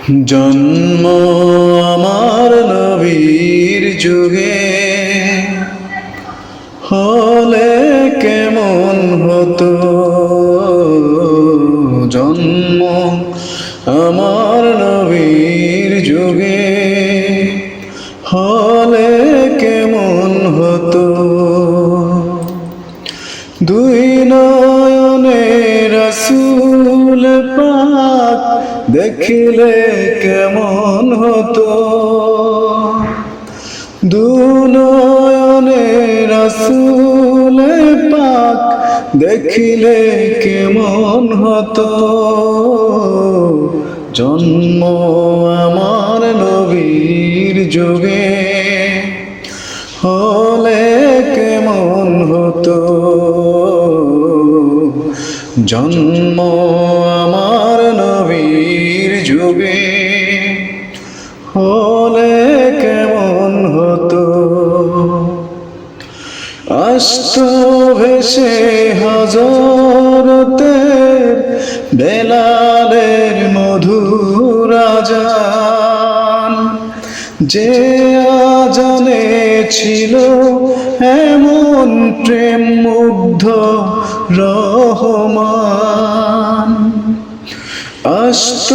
জন্ম আমার নবীর যুগে হলে কেমন হতো। জন্ম আমার নবীর যুগে হলে কেমন হতো। দুই নয়নে রাসূল পাক দেখিলে কেমন হতো। দু নয়নে রাসূল পাক দেখিলে কেমন হতো। জন্ম আমার নবীর যুগে হলে কেমন হতো। জন্ম আমার নবীর যুগে হলে কেমন হতো। আসত ভেসে হযরতের বেলালের মধুর আযান, যে আযানে ছিল এমন প্রেম মুগ্ধ রহমান। আসত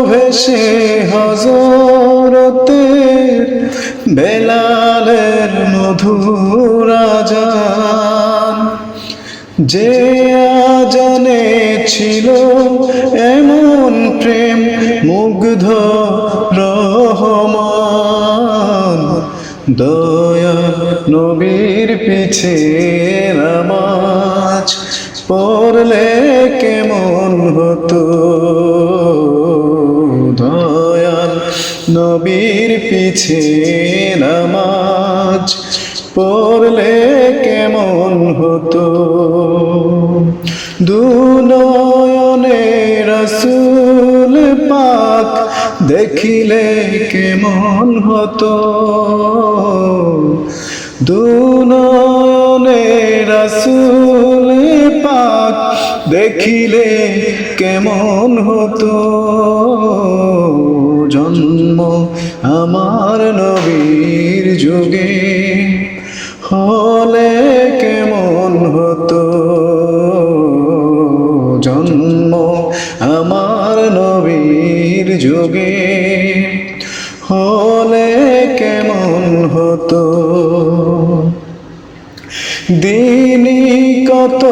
ভেসে হযরতের বেলালের মধুর আযান, যে আযানে ছিল এমন প্রেম মুগ্ধ রহমান। দয়াল নবীর পিছে নামাজ পড়লে কেমন হতো। দয়াল নবীর পিছে নামাজ পড়লে কেমন হতো। দু নয়নে রাসূল পাক দেখিলে কেমন হতো। দু নয়নে রাসূল পাক দেখিলে কেমন হতো। জন্ম আমার নবীর যুগে হলে কেমন হতো। জন্ম আমার নবীর যুগে হলে কেমন হতো। দিনই কত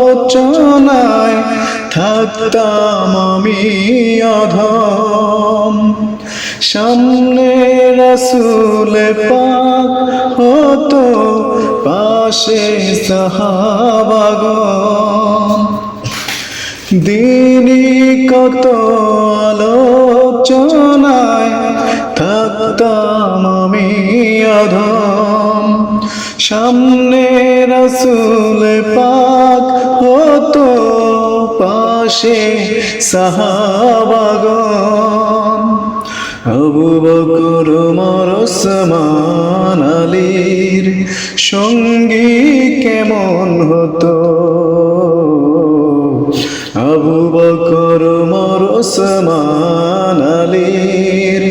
আলোচনায় থাকতাম আমি অধম, সামনে রাসূল পাক হতো পাশে সাহাবাগণ। দিনই কত আলোচনায় থাকতাম আমি অধম, সামনে রাসূল পাক হতো পাশে সাহাবাগণ। আবু বকর ওমর ওসমান আলীর সঙ্গী কেমন হতো। আবু বকর ওমর ওসমান আলীর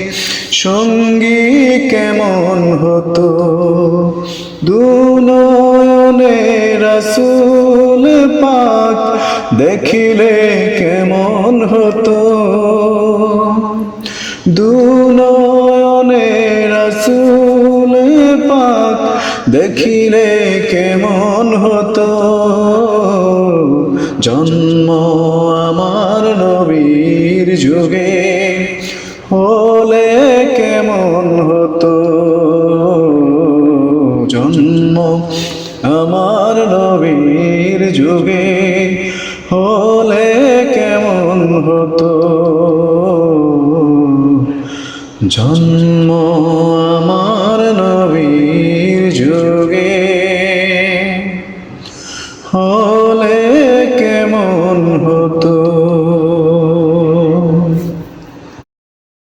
সঙ্গী কেমন হতো। দু নয়নে রাসূল পাক দেখিলে কেমন হতো। দু নয়নে রাসূল পাক দেখিলে কেমন হতো। জন্ম আমার নবীর যুগে হলে কেমন হতো। জন্ম আমার নবীর যুগে হলে কেমন হতো। জন্ম আমার